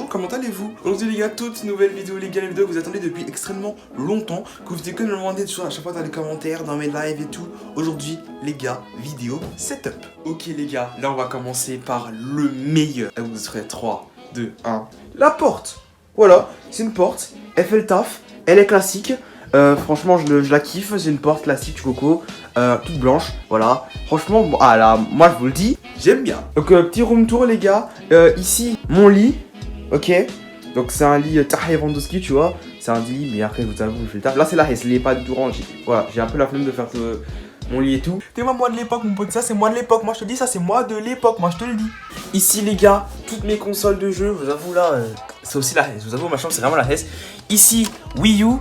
Comment allez-vous? Aujourd'hui les gars, toute nouvelle vidéo les gars, la vidéo que vous attendez depuis extrêmement longtemps, que vous étiez que me demander toujours à chaque fois dans les commentaires, dans mes lives et tout. Aujourd'hui les gars, vidéo setup. Ok les gars, là on va commencer par le meilleur. Et vous serez 3, 2, 1. La porte. Voilà, c'est une porte, elle fait le taf, elle est classique. Franchement je la kiffe, c'est une porte classique du coco, toute blanche, voilà. Franchement, bon, ah là, moi je vous le dis, j'aime bien. Donc petit room tour les gars, ici mon lit. Ok, donc c'est un lit Tahir Lewandowski, tu vois. C'est un lit, mais après, je vous avoue, je fais le taf. Là, c'est la Hesse, il est pas du tout rangé. Voilà, j'ai un peu la flemme de faire mon lit et tout. T'es moi de l'époque, mon pote, ça c'est moi de l'époque. Moi, je te dis, ça c'est moi de l'époque, moi je te le dis. Ici, les gars, toutes mes consoles de jeu, je vous avoue, là, c'est aussi la Hesse. Je vous avoue, ma chambre, c'est vraiment la Hesse. Ici, Wii U.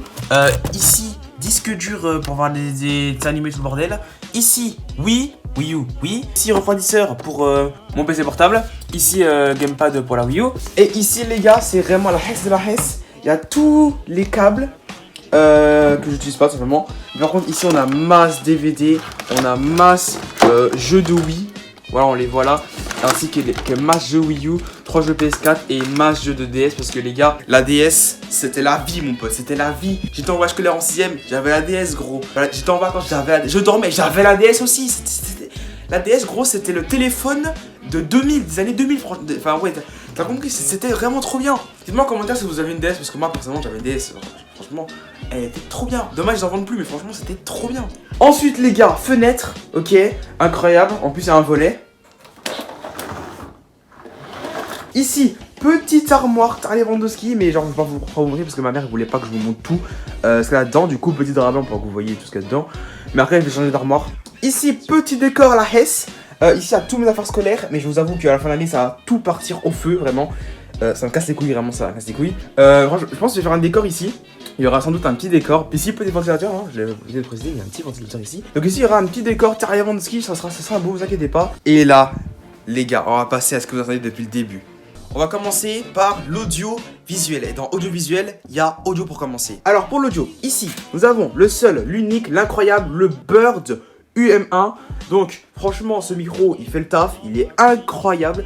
Ici, disque dur pour voir des animés, tout le bordel. Ici, Wii U, oui. Ici, refroidisseur pour mon PC portable. Ici, gamepad pour la Wii U. Et ici, les gars, c'est vraiment la Hesse de la Hesse. Il y a tous les câbles que j'utilise pas, tout simplement. Par contre, ici, on a masse DVD. On a masse jeux de Wii. Voilà, on les voit là. Ainsi que masse jeux Wii U, 3 jeux PS4 et masse jeux de DS. Parce que les gars, la DS, c'était la vie, mon pote. C'était la vie. J'étais en voyage scolaire en 6ème. J'avais la DS, gros. Voilà, j'étais en vacances. Je dormais. J'avais la DS aussi. La DS, gros, c'était le téléphone de 2000, des années 2000. Enfin, ouais, t'as compris, c'était vraiment trop bien. Dites-moi en commentaire si vous avez une DS, parce que moi, personnellement, j'avais une DS. Franchement, elle était trop bien. Dommage, ils en vendent plus, mais franchement, c'était trop bien. Ensuite, les gars, fenêtre, ok, incroyable. En plus, il y a un volet. Ici, petite armoire Tahir Lewandowski, mais genre, je vais pas vous montrer parce que ma mère elle voulait pas que je vous montre tout ce qu'il y a dedans. Du coup, petit drap blanc pour que vous voyez tout ce qu'il y a dedans. Mais après, je vais changer d'armoire. Ici, petit décor à la Hesse. Ici, à tous mes affaires scolaires. Mais je vous avoue qu'à la fin de l'année, ça va tout partir au feu, vraiment. Ça me casse les couilles, vraiment, ça me casse les couilles. Je pense que je vais faire un décor ici. Il y aura sans doute un petit décor. Ici, petit ventilateur, hein, je l'ai oublié de préciser, il y a un petit ventilateur ici. Donc ici, il y aura un petit décor Tahir Lewandowski, ça sera beau, vous inquiétez pas. Et là, les gars, on va passer à ce que vous attendez depuis le début. On va commencer par l'audiovisuel. Et dans audiovisuel, il y a audio pour commencer. Alors pour l'audio, ici, nous avons le seul, l'unique, l'incroyable, le Bird UM1. Donc franchement, ce micro, il fait le taf, il est incroyable.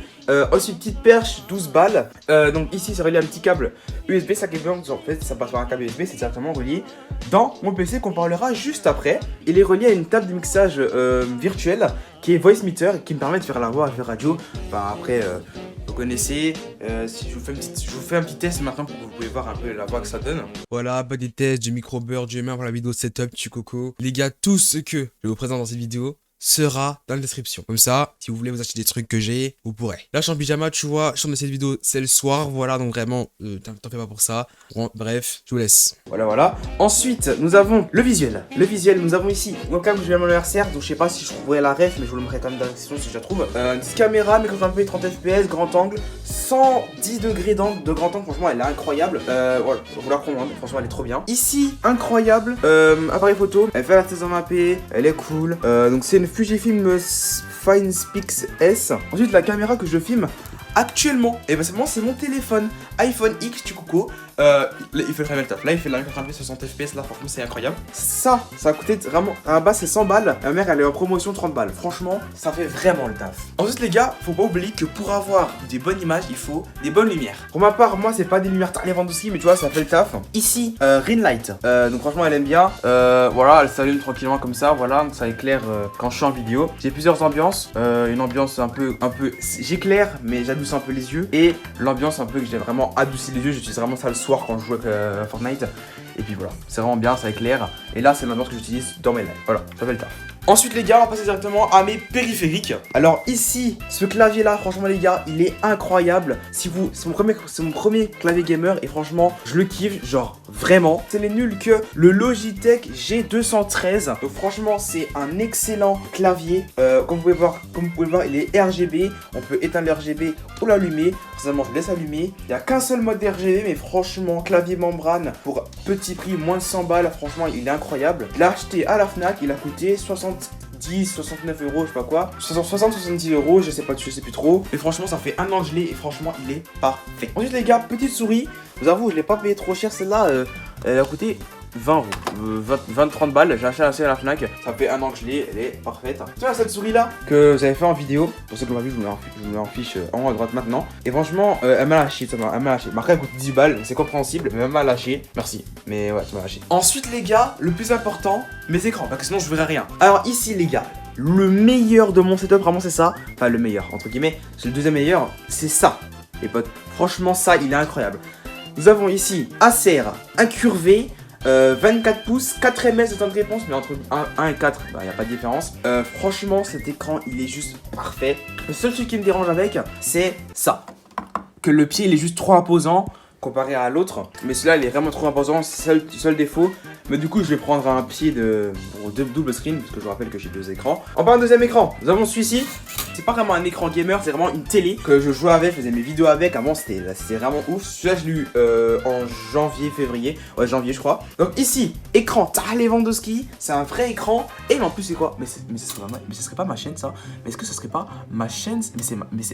Aussi petite perche, 12 balles. Donc ici, c'est relié à un petit câble USB. Ça en fait, ça passe par un câble USB, c'est directement relié dans mon PC qu'on parlera juste après. Il est relié à une table de mixage virtuelle qui est Voicemeeter, qui me permet de faire la voix, faire radio. Enfin après, vous connaissez. Si je vous fais un petit test maintenant pour que vous pouvez voir un peu la voix que ça donne. Voilà, petit test du micro Bird UM1 pour la vidéo setup du coco. Les gars, tout ce que je vous présente dans cette vidéo sera dans la description. Comme ça, si vous voulez vous acheter des trucs que j'ai, vous pourrez. Là, je suis en pyjama, tu vois, je tourne cette vidéo, c'est le soir, voilà, donc vraiment, t'en fais pas pour ça. Bon, bref, je vous laisse. Voilà. Ensuite, nous avons le visuel. Le visuel, nous avons ici, donc comme je viens à mon anniversaire, donc je sais pas si je trouverai la ref, mais je vous le mettrai quand même dans la description si je la trouve. Une petite caméra, micro 30 fps, grand angle, 110 degrés d'angle, de grand angle, franchement, elle est incroyable. Voilà, je vous la recommande, franchement, elle est trop bien. Ici, incroyable, appareil photo, elle fait la thèse en mappé, elle est cool. Donc c'est une Fujifilm FineSpeaks S. Ensuite, la caméra que je filme actuellement, et ben c'est mon téléphone iPhone X du coco. Il fait le taf. Là, il fait la 1080p 60 fps. Là, franchement, c'est incroyable. Ça a coûté vraiment. À la base, c'est 100 balles. Ma mère, elle est en promotion 30 balles. Franchement, ça fait vraiment le taf. Ensuite, les gars, faut pas oublier que pour avoir des bonnes images, il faut des bonnes lumières. Pour ma part, moi, c'est pas des lumières Tahir Lewandowski, mais tu vois, ça fait le taf. Ici, Ringlight. Donc, franchement, elle aime bien. Voilà, elle s'allume tranquillement comme ça. Voilà, donc ça éclaire quand je suis en vidéo. J'ai plusieurs ambiances. Une ambiance un peu. J'éclaire, mais j'adoucis un peu les yeux. Et l'ambiance un peu que j'ai vraiment adouci les yeux. J'utilise vraiment ça le soir quand je joue avec Fortnite. Et puis voilà, c'est vraiment bien, ça éclaire. Et là, c'est l'ambiance que j'utilise dans mes lives. Voilà, ça fait le taf. Ensuite les gars, on va passer directement à mes périphériques. Alors ici, ce clavier là, franchement les gars, il est incroyable. C'est mon premier clavier gamer et franchement, je le kiffe, genre vraiment. C'est les nuls que le Logitech G213. Donc franchement, c'est un excellent clavier. Comme vous pouvez voir, il est RGB. On peut éteindre le RGB ou l'allumer. Personnellement, je laisse allumer. Il n'y a qu'un seul mode RGB, mais franchement, clavier membrane pour petit prix, moins de 100 balles. Franchement, il est incroyable. Je l'ai acheté à la Fnac. Il a coûté 69 euros, je sais pas quoi. 70 euros, je sais plus trop. Et franchement, ça fait un an que je l'ai et franchement, il est parfait. Ensuite, les gars, petite souris. Je vous avoue, je l'ai pas payé trop cher celle-là. Elle a coûté 20 euros, 20-30 balles. J'ai acheté à la Fnac. Ça fait un an que je l'ai, elle est parfaite. Tu vois cette souris là que vous avez fait en vidéo. Pour ceux qui l'ont pas vu, je vous l'en fiche en haut à droite maintenant. Et franchement, elle m'a lâché, elle m'a lâché. Marqué, elle coûte 10 balles, c'est compréhensible, mais elle m'a lâché. Merci, mais ouais, ça m'a lâché. Ensuite, les gars, le plus important, mes écrans, parce que sinon je verrai rien. Alors ici, les gars, le meilleur de mon setup, vraiment c'est ça. Enfin, le meilleur, entre guillemets, c'est le deuxième meilleur, c'est ça, les potes. Franchement, ça, il est incroyable. Nous avons ici Acer incurvé, 24 pouces, 4 ms de temps de réponse, mais entre 1 et 4, il n'y a pas de différence. Franchement, cet écran, il est juste parfait. Le seul truc qui me dérange avec, c'est ça. Que le pied, il est juste trop imposant comparé à l'autre. Mais celui-là, il est vraiment trop imposant, c'est le seul défaut. Mais du coup, je vais prendre un pied de double screen, parce que je vous rappelle que j'ai 2 écrans. En parlant de deuxième écran, nous avons celui-ci. C'est pas vraiment un écran gamer, c'est vraiment une télé que je jouais avec, je faisais mes vidéos avec. Avant, c'était vraiment ouf. Celui-là, je l'ai eu en février. Ouais, janvier, je crois. Donc ici, écran Lewandowski. C'est un vrai écran. Et en plus, c'est quoi? Mais ce serait pas ma chaîne, ça? Mais est-ce que ce serait pas ma chaîne?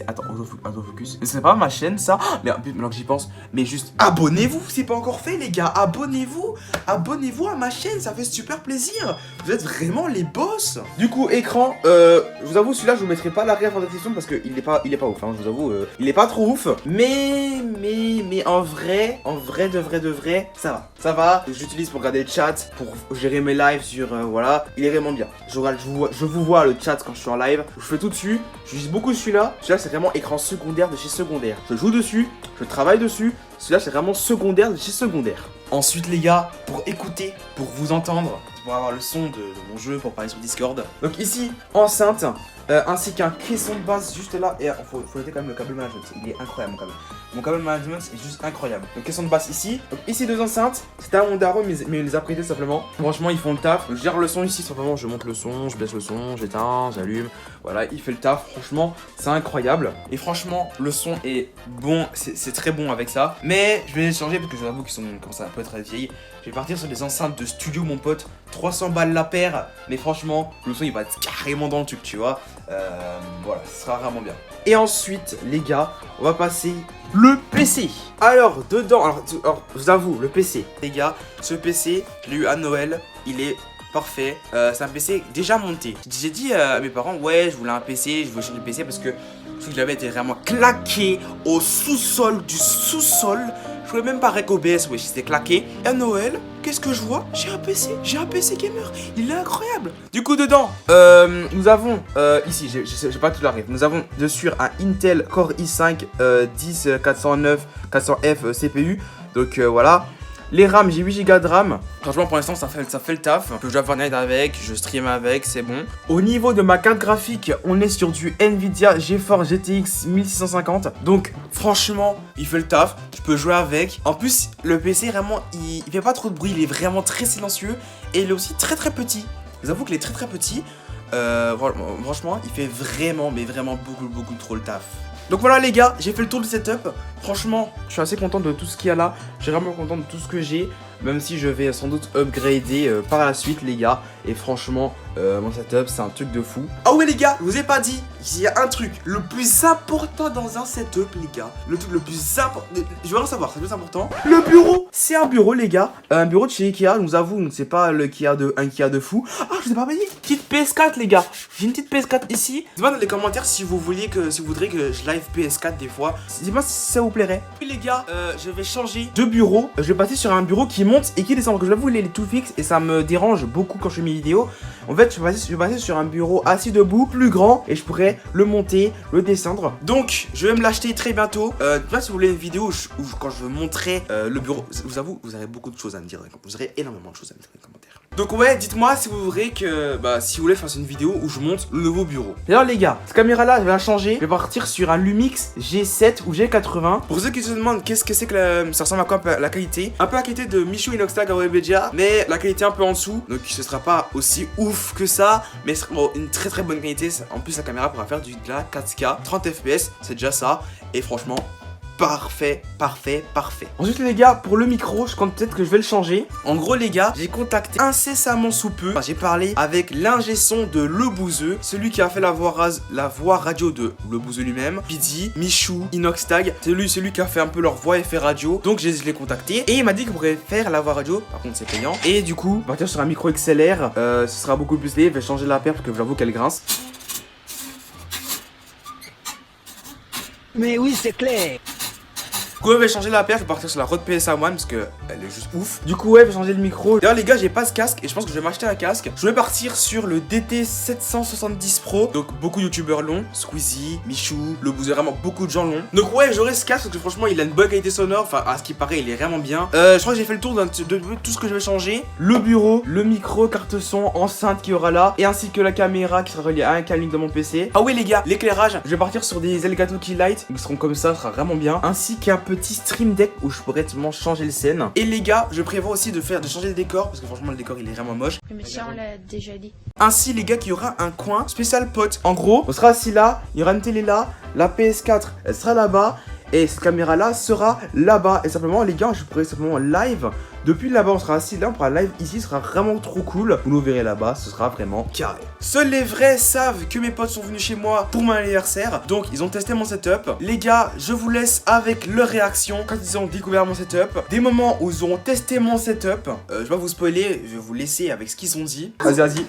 Attends, autofocus. Mais ce serait pas ma chaîne, ça? Mais maintenant que j'y pense, mais juste abonnez-vous, c'est pas encore fait, les gars. Abonnez-vous à ma chaîne, ça fait super plaisir. Vous êtes vraiment les boss. Du coup, écran, je vous avoue, celui-là, je vous mettrai pas la ref en description parce qu'il est pas ouf, hein, je vous avoue, il est pas trop ouf. Mais en vrai, de vrai, ça va. J'utilise pour regarder le chat, pour gérer mes lives sur, voilà, il est vraiment bien. Je vous vois le chat quand je suis en live, je fais tout dessus, j'utilise beaucoup celui-là. Celui-là, c'est vraiment écran secondaire de chez secondaire. Je joue dessus, je travaille dessus. Celui-là, c'est vraiment secondaire de chez secondaire. Ensuite, les gars, pour écouter, pour vous entendre, pour avoir le son de mon jeu, pour parler sur Discord. Donc ici, enceinte, ainsi qu'un caisson de base juste là. Et faut noter quand même le câble management, il est incroyable mon câble. Mon câble management est juste incroyable. Donc caisson de basse ici. Donc ici 2 enceintes. C'était un Mondaro mais il les a prêtés simplement. Franchement ils font le taf. Je gère le son ici simplement. Je monte le son, je baisse le son, j'éteins, j'allume. Voilà, il fait le taf. Franchement c'est incroyable. Et franchement le son est bon. C'est très bon avec ça. Mais je vais les changer parce que je vous avoue qu'ils sont comme ça un peu très vieillis. Je vais partir sur des enceintes de studio mon pote. 300 balles la paire. Mais franchement le son il va être carrément dans le truc tu vois. Voilà, ce sera vraiment bien. Et ensuite, les gars, on va passer le PC. Alors, dedans, alors, je vous avoue, le PC, les gars, ce PC, je l'ai eu à Noël, il est parfait. C'est un PC déjà monté. J'ai dit à mes parents, ouais, je voulais un PC, je veux changer de PC parce que je trouve que j'avais été vraiment claqué au sous-sol du sous-sol. Je pouvais même pas rec OBS, ouais, c'était claqué. Et à Noël, qu'est-ce que je vois? J'ai un PC gamer, il est incroyable. Du coup, dedans, nous avons, ici, j'ai pas tout la ref. Nous avons dessus un Intel Core i5 10409 CPU. Donc voilà. Les RAM, j'ai 8 Go de RAM. Franchement, pour l'instant, ça fait le taf. Je joue à Fortnite avec, je stream avec, c'est bon. Au niveau de ma carte graphique, on est sur du Nvidia GeForce GTX 1650. Donc, franchement, il fait le taf. Je peux jouer avec. En plus, le PC, vraiment, il fait pas trop de bruit. Il est vraiment très silencieux. Et il est aussi très petit. Je vous avoue qu'il est très petit. Franchement, il fait vraiment, mais vraiment beaucoup trop le taf. Donc voilà les gars, j'ai fait le tour du setup. Franchement, je suis assez content de tout ce qu'il y a là. Je suis vraiment content de tout ce que j'ai. Même si je vais sans doute upgrader par la suite les gars. Et franchement, mon setup c'est un truc de fou. Ah ouais les gars, je vous ai pas dit. Il y a un truc, le plus important dans un setup les gars. Le truc le plus important, je veux en savoir, c'est le plus important. Le bureau, c'est un bureau les gars. Un bureau de chez Ikea, je vous avoue, c'est pas le Ikea de fou. Ah je vous ai pas dit, petite PS4 les gars. J'ai une petite PS4 ici. Dites-moi dans les commentaires si vous voudrez que je live PS4 des fois. Dites-moi si ça vous plairait. Puis les gars, je vais changer de bureau. Je vais passer sur un bureau qui monte et qui descend. Que je l'avoue, il est tout fixe et ça me dérange beaucoup quand je fais mes vidéos. En fait, je vais passer sur un bureau assis debout, plus grand, et je pourrais le monter, le descendre. Donc, je vais me l'acheter très bientôt. Si vous voulez une vidéo où quand je veux montrer le bureau, je vous avoue, vous aurez beaucoup de choses à me dire. Vous aurez énormément de choses à me dire dans les commentaires. Donc ouais, dites-moi si vous voudrez que, si vous voulez faire une vidéo où je monte le nouveau bureau. D'ailleurs les gars, cette caméra là, je vais la changer. Je vais partir sur un Lumix G7 ou G80. Pour ceux qui se demandent qu'est-ce que c'est que ça ressemble à quoi la qualité, un peu la qualité de Michou Inoxtag à Webedia, mais la qualité un peu en dessous. Donc ce sera pas aussi ouf que ça, mais ce sera une très très bonne qualité. En plus la caméra pourra faire de la 4K, 30 FPS, c'est déjà ça. Et franchement, parfait. Ensuite les gars, pour le micro, je compte peut-être que je vais le changer. En gros les gars, j'ai contacté incessamment sous peu. J'ai parlé avec l'ingé son de Le Bouzeux, celui qui a fait la voix radio de Le Bouzeux lui-même, Pidi, Michou, Inoxtag. C'est celui qui a fait un peu leur voix effet radio. Donc je l'ai contacté et il m'a dit qu'il pourrait faire la voix radio. Par contre c'est payant. Et du coup, partir sur un micro XLR, ce sera beaucoup plus léger. Je vais changer la paire parce que j'avoue qu'elle grince. Mais oui, c'est clair. Du coup, je vais changer la paire, je vais partir sur la Rode PSA One parce que elle est juste ouf. Du coup, ouais, je vais changer le micro. D'ailleurs, les gars, j'ai pas ce casque et je pense que je vais m'acheter un casque. Je vais partir sur le DT 770 Pro. Donc, beaucoup de youtubeurs l'ont. Squeezie, Michou, Le Bouzeux, vraiment beaucoup de gens l'ont. Donc, ouais, j'aurai ce casque parce que franchement, il a une bonne qualité sonore. Enfin, à ce qui paraît, il est vraiment bien. Je crois que j'ai fait le tour de tout ce que je vais changer. Le bureau, le micro, carte son, enceinte qui aura là. Et ainsi que la caméra qui sera reliée à un câble de mon PC. Ah oui, les gars, l'éclairage. Je vais partir sur des Elgato Keylight. Ils seront comme ça sera vraiment bien. Ainsi qu'un petit stream deck où je pourrais vraiment changer le scène. Et les gars, je prévois aussi de changer le décor parce que franchement le décor il est vraiment moche. Mais ça on l'a déjà dit. Ainsi les gars, qu'il y aura un coin spécial pote. En gros, on sera assis là, il y aura une télé là, la PS4 elle sera là-bas et cette caméra là sera là-bas. Et simplement les gars, je pourrais simplement live depuis là-bas, on sera assis là, on pourra live ici, ce sera vraiment trop cool. Vous nous verrez là-bas, ce sera vraiment carré. Seuls les vrais savent que mes potes sont venus chez moi pour mon anniversaire. Donc ils ont testé mon setup. Les gars, je vous laisse avec leur réaction quand ils ont découvert mon setup. Des moments où ils ont testé mon setup. Je vais pas vous spoiler, je vais vous laisser avec ce qu'ils ont dit. Vas-y.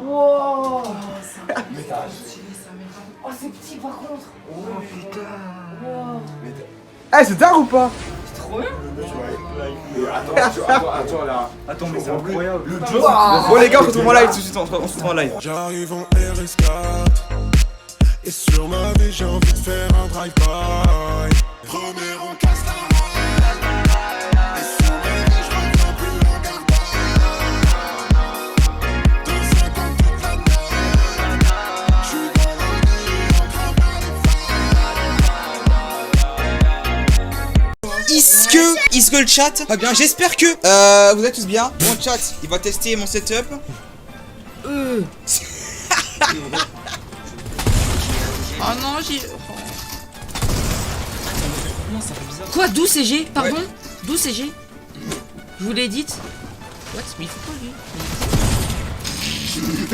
Wow. Oh c'est petit par contre. Oh putain. Wow. Eh, c'est dingue ou pas? C'est trop bien. Attends là. Attends, mais c'est incroyable. Le Joe. Bon les gars, on se retrouve en live tout de suite, on se retrouve en live. J'arrive en RS4 et sur ma vie j'ai envie de faire un drive-by. Premier on casse la roue. Et sur ma vie je reviens plus en garde. 2,50 toute la nuit. J'suis dans la nuit en travail. Est-ce que le chat va bien? J'espère que vous êtes tous bien. Mon chat, il va tester mon setup. Oh non, j'ai. Quoi? 12 CG? Pardon? Ouais. 12 CG? Je vous l'ai dit. What? Mais il faut pas lui.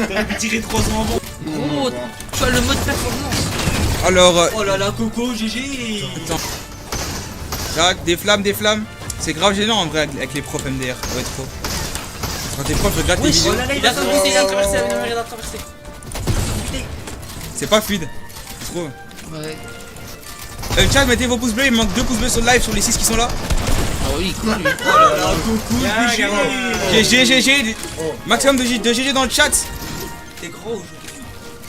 T'aurais pu tirer 3 ans avant. Gros, tu as le mode performance. Alors, Oh là là, Coco, GG. attends. Tac, des flammes. C'est grave gênant en vrai avec les profs MDR. Ouais, trop. Quand tes profs regardent tes vidéos, Oh là là, Il a traversé, il a traversé. c'est pas fluide. Je trouve. Ouais. Chat, mettez vos pouces bleus, il me manque 2 pouces bleus sur le live sur les 6 qui sont là. Ah oui, cool lui. Oh là là, Coco, GG. GG. Maximum de GG dans le chat. T'es gros aujourd'hui.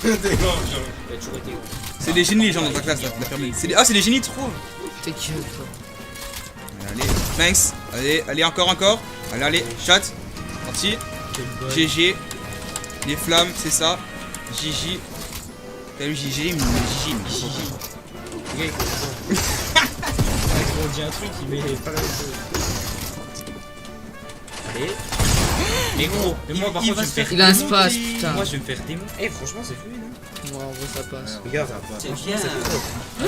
T'es gros aujourd'hui. T'as toujours été gros. C'est des génies les gens dans ta classe là, la permis. Ah, c'est des génies trop. T'es que toi. Allez, thanks. Allez, encore. Allez, chat. Parti. GG. Les flammes, c'est ça. GG. T'as vu GG, mais GG. Ok. On dit un truc, il met pas la même chose. Allez. Mais gros, mais moi par contre, je vais me faire. Il a un démonter. space, putain. Moi, je vais me faire démonter. Eh, franchement, c'est fluide. Hein. Moi en vrai ça passe. Regarde, c'est bien. Je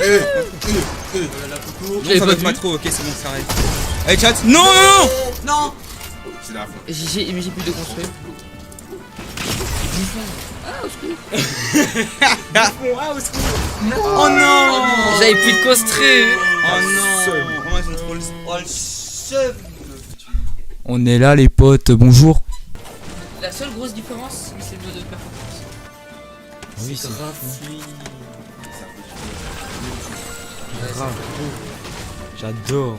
l'avais Ça pas va vu. pas trop, ok, c'est bon, ça arrête. Allez, chat. Non. Non. C'est la fin. Mais j'ai plus de construire. Ah, au secours. Ah, au secours. Oh non. J'avais plus de construire. Oh non. Oh, ils sont trop Oh, le seum. On est là les potes, bonjour. La seule grosse différence, c'est le mode de performance. Oui, C'est grave fluide. grave. J'adore.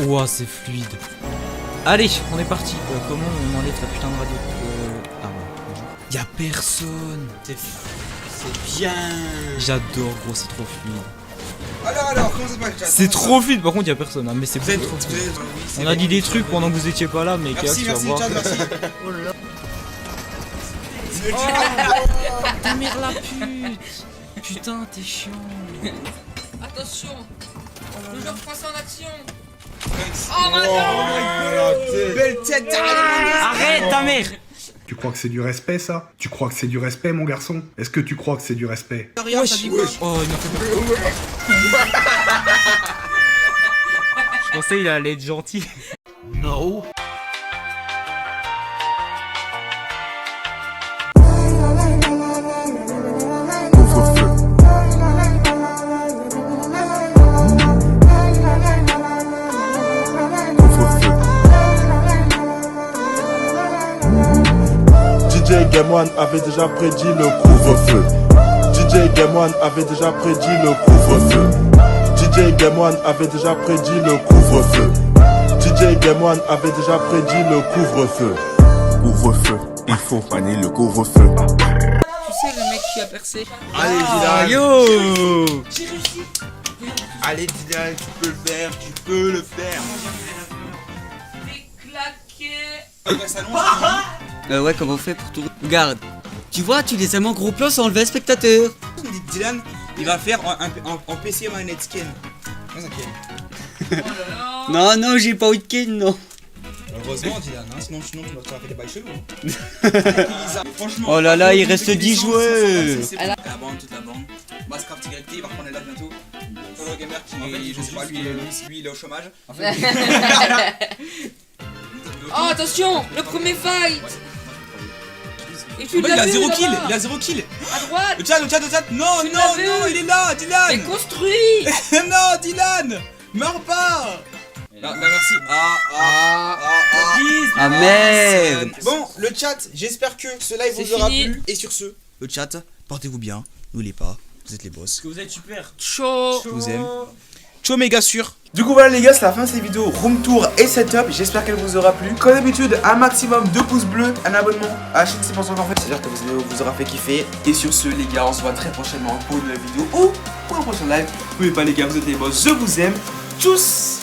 Ouah, c'est fluide. Allez, on est parti. Comment on enlève la putain de radio? Ah ouais, bonjour. Y'a personne. C'est bien. J'adore, gros, c'est trop fluide. Alors, comment ça se passe, chat? C'est trop fluide, par contre, y'a personne, hein, mais c'est Vous êtes beaucoup trop vous fluide. êtes- oui, c'est On a dit vrai. des trucs pendant que vous étiez pas là, mais Kéax, Merci, tu vas merci, voir. chat, merci. Ta mère la pute. Putain, t'es chiant. Attention. Le joueur français en action. Belle tête. Arrête ta mère. Tu crois que c'est du respect, ça? Tu crois que c'est du respect, mon garçon? Est-ce que tu crois que c'est du respect? Regarde, ça dit quoi? Oh, il m'a fait Je pensais il allait être gentil. No. DJ Game One avait déjà prédit le couvre-feu. DJ Game One avait déjà prédit le couvre-feu. DJ Game One avait déjà prédit le couvre-feu. DJ Game One avait déjà prédit le couvre-feu. Couvre-feu, il faut faner le couvre-feu. Tu sais le mec qui a percé. Allez, Ah, Dylan. yo. J'ai réussi. Allez, Dylan, tu peux le faire, tu peux le faire. T'es claqué. Ouais, ça longe. Ouais, comment on fait pour tout... Regarde, tu vois, tu les aimes en gros plan sans enlever un spectateur. On dit que Dylan, il va faire en PC manette skin. Comment ça fait? Oh là là. Non, j'ai pas eu de ken, non. Heureusement, Dylan, hein, sinon tu vas faire des bails chelous. Hein. Franchement. Oh là là, il reste des 10 licences, joueurs. c'est bon. La bande, toute la bande. Basscraft YT, il va reprendre les lives bientôt. Solo Gamer qui, je sais pas, lui il est au chômage. Oh attention, le premier fight. Et tu Il l'as a vu 0 kill, là-bas. il a 0 kill. À droite. Le chat, non, Tu non, l'as vu. non, il est là, Mais Dylan. construit. Non, Dylan, meurs pas. Bah merci. Ah merde. Bon, le chat, j'espère que ce live C'est vous aura fini. plu. Et sur ce, le chat, portez-vous bien, n'oubliez pas, vous êtes les boss. Que vous êtes super. Chaud. Je vous aime. Ciao méga sûr. Du coup voilà les gars, c'est la fin de cette vidéo room tour et setup. J'espère qu'elle vous aura plu. Comme d'habitude, un maximum de pouces bleus, un abonnement à la chaîne si c'est encore fait. C'est-à-dire que vous aura fait kiffer. Et sur ce les gars, on se voit très prochainement pour une nouvelle vidéo ou pour un prochain live. N'oubliez pas les gars, vous êtes les boss, je vous aime. Tchuss.